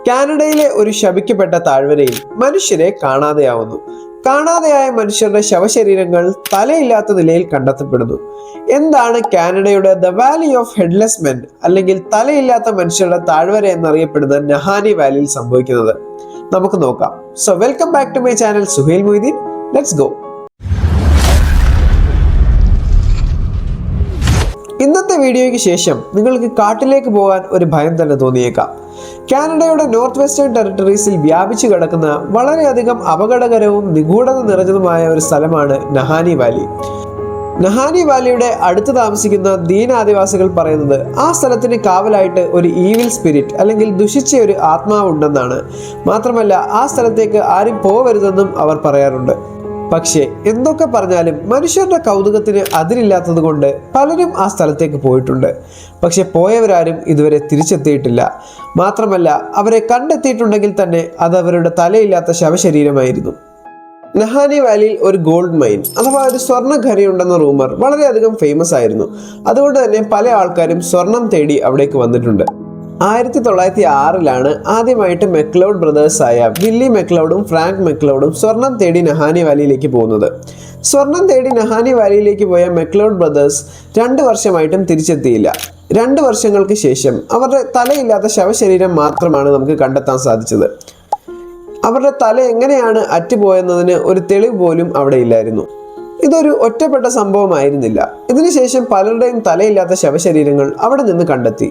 കാനഡയിലെ ഒരു ശപിക്കപ്പെട്ട താഴ്വരയിൽ മനുഷ്യരെ കാണാതെയാവുന്നു. കാണാതെയായ മനുഷ്യരുടെ ശവശരീരങ്ങൾ തലയില്ലാത്ത നിലയിൽ കണ്ടെത്തപ്പെടുന്നു. എന്താണ് കാനഡയുടെ the Valley of headless men അല്ലെങ്കിൽ തലയില്ലാത്ത മനുഷ്യരുടെ താഴ്വര എന്നറിയപ്പെടുന്ന നഹാനി വാലിയിൽ സംഭവിക്കുന്നത്? നമുക്ക് നോക്കാം. So welcome back to my channel Suhail Moideen. Let's go. ഇന്നത്തെ വീഡിയോയ്ക്ക് ശേഷം നിങ്ങൾക്ക് കാട്ടിലേക്ക് പോകാൻ ഒരു ഭയം തന്നെ തോന്നിയേക്കാം. കാനഡയുടെ നോർത്ത് വെസ്റ്റേൺ ടെറിട്ടറീസിൽ വ്യാപിച്ചു കിടക്കുന്ന വളരെയധികം അപകടകരവും നിഗൂഢത നിറഞ്ഞതുമായ ഒരു സ്ഥലമാണ് നഹാനി വാലി. നഹാനി വാലിയുടെ അടുത്ത് താമസിക്കുന്ന ദീൻ ആദിവാസികൾ പറയുന്നത് ആ സ്ഥലത്തിന് കാവലായിട്ട് ഒരു ഈവിൽ സ്പിരിറ്റ് അല്ലെങ്കിൽ ദുഷിച്ച ഒരു ആത്മാവുണ്ടെന്നാണ്. മാത്രമല്ല ആ സ്ഥലത്തേക്ക് ആരും പോവരുതെന്നും അവർ പറയാറുണ്ട്. പക്ഷേ എന്തൊക്കെ പറഞ്ഞാലും മനുഷ്യരുടെ കൗതുകത്തിന് അതിരില്ലാത്തത് കൊണ്ട് പലരും ആ സ്ഥലത്തേക്ക് പോയിട്ടുണ്ട്. പക്ഷെ പോയവരാരും ഇതുവരെ തിരിച്ചെത്തിയിട്ടില്ല. മാത്രമല്ല അവരെ കണ്ടെത്തിയിട്ടുണ്ടെങ്കിൽ തന്നെ അത് അവരുടെ തലയില്ലാത്ത ശവശരീരമായിരുന്നു. നഹാനി വാലിയിൽ ഒരു ഗോൾഡ് മൈൻ അഥവാ ഒരു സ്വർണ്ണ ഖനിയുണ്ടെന്ന റൂമർ വളരെയധികം ഫേമസ് ആയിരുന്നു. അതുകൊണ്ട് തന്നെ പല ആൾക്കാരും സ്വർണം തേടി അവിടേക്ക് വന്നിട്ടുണ്ട്. 1906 ആദ്യമായിട്ട് മെക്ലൗഡ് ബ്രദേഴ്സായ വില്ലി മെക്ലൗഡും ഫ്രാങ്ക് മെക്ലൗഡും സ്വർണം തേടി നഹാനി വാലിയിലേക്ക് പോകുന്നത്. സ്വർണം തേടി നഹാനി വാലിയിലേക്ക് പോയ മെക്ലൗഡ് ബ്രദേഴ്സ് 2 വർഷമായിട്ടും തിരിച്ചെത്തിയില്ല. 2 വർഷങ്ങൾക്ക് ശേഷം അവരുടെ തലയില്ലാത്ത ശവശരീരം മാത്രമാണ് നമുക്ക് കണ്ടെത്താൻ സാധിച്ചത്. അവരുടെ തല എങ്ങനെയാണ് അറ്റുപോയെന്നതിന് ഒരു തെളിവ് പോലും അവിടെ ഇല്ലായിരുന്നു. ഇതൊരു ഒറ്റപ്പെട്ട സംഭവമായിരുന്നില്ല. ഇതിനുശേഷം പലരുടെയും തലയില്ലാത്ത ശവശരീരങ്ങൾ അവിടെ നിന്ന് കണ്ടെത്തി.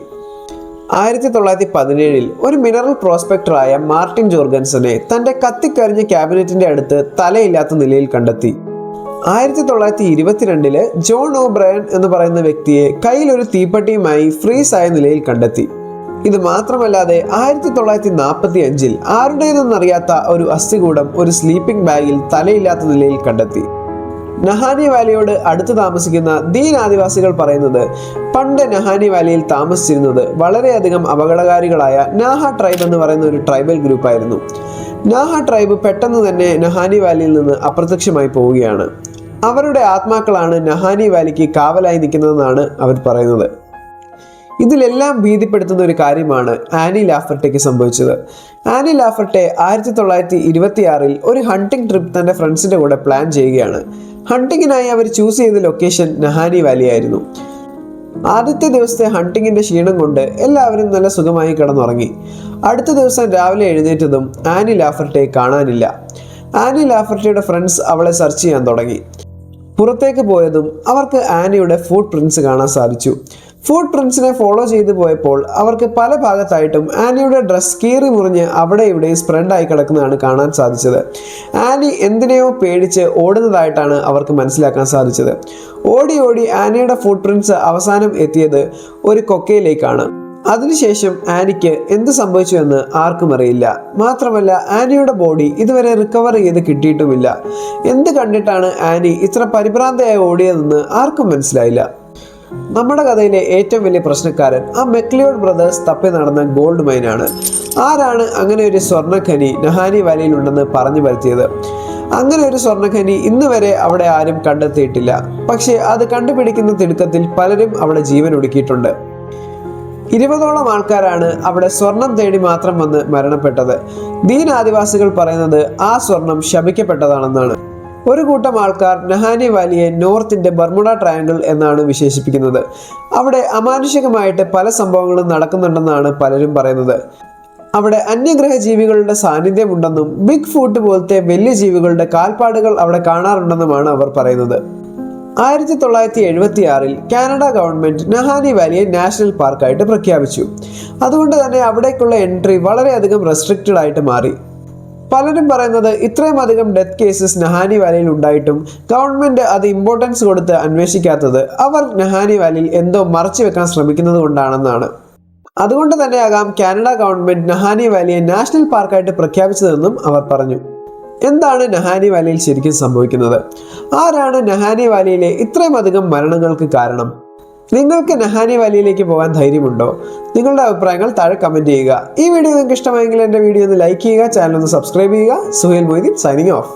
1917 ഒരു മിനറൽ പ്രോസ്പെക്ടറായ മാർട്ടിൻ ജോർഗൻസനെ തന്റെ കത്തിക്കരിഞ്ഞ ക്യാബിനറ്റിന്റെ അടുത്ത് തലയില്ലാത്ത നിലയിൽ കണ്ടെത്തി. 1922 ജോൺ ഒ ബ്രയൻ എന്ന് പറയുന്ന വ്യക്തിയെ കയ്യിൽ ഒരു തീപ്പെട്ടിയുമായി ഫ്രീസ് ആയ നിലയിൽ കണ്ടെത്തി. ഇത് മാത്രമല്ലാതെ 1945 ആരുടേതെന്നറിയാത്ത ഒരു അസ്ഥികൂടം ഒരു സ്ലീപ്പിംഗ് ബാഗിൽ തലയില്ലാത്ത നിലയിൽ കണ്ടെത്തി. നഹാനി വാലിയോട് അടുത്ത് താമസിക്കുന്ന ദീൻ ആദിവാസികൾ പറയുന്നത് പണ്ട് നഹാനി വാലിയിൽ താമസിച്ചിരുന്നത് വളരെയധികം അപകടകാരികളായ നാഹ ട്രൈബ് എന്ന് പറയുന്ന ഒരു ട്രൈബൽ ഗ്രൂപ്പായിരുന്നു. നാഹ ട്രൈബ് പെട്ടെന്ന് തന്നെ നഹാനി വാലിയിൽ നിന്ന് അപ്രത്യക്ഷമായി പോവുകയാണ്. അവരുടെ ആത്മാക്കളാണ് നഹാനി വാലിക്ക് കാവലായി നിൽക്കുന്നതെന്നാണ് അവർ പറയുന്നത്. ഇതിലെല്ലാം ഭീതിപ്പെടുത്തുന്ന ഒരു കാര്യമാണ് ആനി ലാഫർട്ടയ്ക്ക് സംഭവിച്ചത്. ആനി ലാഫർട്ടെ 1926 ഒരു ഹണ്ടിങ് ട്രിപ്പ് തന്റെ ഫ്രണ്ട്സിന്റെ കൂടെ പ്ലാൻ ചെയ്യുകയാണ്. ഹണ്ടിങ്ങിനായി അവർ ചൂസ് ചെയ്ത ലൊക്കേഷൻ നഹാനി വാലി ആയിരുന്നു. ആദ്യത്തെ ദിവസത്തെ ഹണ്ടിങ്ങിന്റെ ക്ഷീണം കൊണ്ട് എല്ലാവരും നല്ല സുഖമായി കിടന്നുറങ്ങി. അടുത്ത ദിവസം രാവിലെ എഴുന്നേറ്റതും ആനി ലാഫർട്ടെ കാണാനില്ല. ആനി ലാഫർട്ടയുടെ ഫ്രണ്ട്സ് അവളെ സെർച്ച് ചെയ്യാൻ തുടങ്ങി. പുറത്തേക്ക് പോയതും അവർക്ക് ആനിയുടെ ഫുട് പ്രിന്റ്സ് കാണാൻ സാധിച്ചു. ഫുട് പ്രിന്റ്സിനെ ഫോളോ ചെയ്തു പോയപ്പോൾ അവർക്ക് പല ഭാഗത്തായിട്ടും ആനിയുടെ ഡ്രസ് കീറി മുറിഞ്ഞ് അവിടെ ഇവിടെ സ്പ്രെഡായി കിടക്കുന്നതാണ് കാണാൻ സാധിച്ചത്. ആനി എന്തിനെയോ പേടിച്ച് ഓടുന്നതായിട്ടാണ് അവർക്ക് മനസ്സിലാക്കാൻ സാധിച്ചത്. ഓടി ഓടി ആനിയുടെ ഫുട് പ്രിന്റ്സ് അവസാനം എത്തിയത് ഒരു കൊക്കയിലേക്കാണ്. അതിനുശേഷം ആനിക്ക് എന്ത് സംഭവിച്ചു എന്ന് ആർക്കും അറിയില്ല. മാത്രമല്ല ആനിയുടെ ബോഡി ഇതുവരെ റിക്കവർ ചെയ്ത് കിട്ടിയിട്ടുമില്ല. എന്ത് കണ്ടിട്ടാണ് ആനി ഇത്ര പരിഭ്രാന്തയായി ഓടിയതെന്ന് ആർക്കും മനസ്സിലായില്ല. നമ്മുടെ കഥയിലെ ഏറ്റവും വലിയ പ്രശ്നക്കാരൻ ആ മെക്ലിയോഡ് ബ്രദേഴ്സ് തപ്പി നടന്ന ഗോൾഡ് മൈനാണ്. ആരാണ് അങ്ങനെ ഒരു സ്വർണ്ണഖനി നഹാനി വാലിയിൽ ഉണ്ടെന്ന് പറഞ്ഞു വരുത്തിയത്? അങ്ങനെ ഒരു സ്വർണ്ണഖനി ഇന്ന് വരെ അവിടെ ആരും കണ്ടെത്തിയിട്ടില്ല. പക്ഷേ അത് കണ്ടുപിടിക്കുന്ന തിടുക്കത്തിൽ പലരും അവിടെ ജീവൻ ഒടുക്കിയിട്ടുണ്ട്. 20ഓളം ആൾക്കാരാണ് അവിടെ സ്വർണം തേടി മാത്രം വന്ന് മരണപ്പെട്ടത്. ദീൻ ആദിവാസികൾ പറയുന്നത് ആ സ്വർണം ശപിക്കപ്പെട്ടതാണെന്നാണ്. ഒരു കൂട്ടം ആൾക്കാർ നഹാനി വാലിയെ നോർത്തിന്റെ ബർമുഡ ട്രയാങ്കിൾ എന്നാണ് വിശേഷിപ്പിക്കുന്നത്. അവിടെ അമാനുഷികമായിട്ട് പല സംഭവങ്ങളും നടക്കുന്നുണ്ടെന്നാണ് പലരും പറയുന്നത്. അവിടെ അന്യഗ്രഹ ജീവികളുടെ സാന്നിധ്യമുണ്ടെന്നും ബിഗ് ഫൂട്ട് പോലത്തെ വലിയ ജീവികളുടെ കാൽപ്പാടുകൾ അവിടെ കാണാറുണ്ടെന്നുമാണ് അവർ പറയുന്നത്. 1976 കാനഡ ഗവൺമെന്റ് നഹാനി വാലിയെ നാഷണൽ പാർക്കായിട്ട് പ്രഖ്യാപിച്ചു. അതുകൊണ്ട് തന്നെ അവിടേക്കുള്ള എൻട്രി വളരെയധികം റെസ്ട്രിക്റ്റഡ് ആയിട്ട് മാറി. പലരും പറയുന്നത് ഇത്രയും അധികം ഡെത്ത് കേസസ് നഹാനി വാലിയിൽ ഉണ്ടായിട്ടും ഗവൺമെന്റ് അത് ഇമ്പോർട്ടൻസ് കൊടുത്ത് അന്വേഷിക്കാത്തത് അവർ നഹാനി വാലിയിൽ എന്തോ മറച്ചു വെക്കാൻ ശ്രമിക്കുന്നത് കൊണ്ടാണെന്നാണ്. അതുകൊണ്ട് തന്നെയാകാം കാനഡ ഗവൺമെന്റ് നഹാനി വാലിയെ നാഷണൽ പാർക്കായിട്ട് പ്രഖ്യാപിച്ചതെന്നും അവർ പറഞ്ഞു. എന്താണ് നഹാനി വാലിയിൽ ശരിക്കും സംഭവിക്കുന്നത്? ആരാണ് നഹാനി വാലിയിലെ ഇത്രയും അധികം മരണങ്ങൾക്ക് കാരണം? നിങ്ങൾക്ക് നഹാനി വാലിയിലേക്ക് പോകാൻ ധൈര്യമുണ്ടോ? നിങ്ങളുടെ അഭിപ്രായങ്ങൾ താഴെ കമന്റ് ചെയ്യുക. ഈ വീഡിയോ നിങ്ങൾക്ക് ഇഷ്ടമായെങ്കിൽ എൻ്റെ വീഡിയോ ഒന്ന് ലൈക്ക് ചെയ്യുക, ചാനൽ ഒന്ന് സബ്സ്ക്രൈബ് ചെയ്യുക. Suhail Moideen signing off.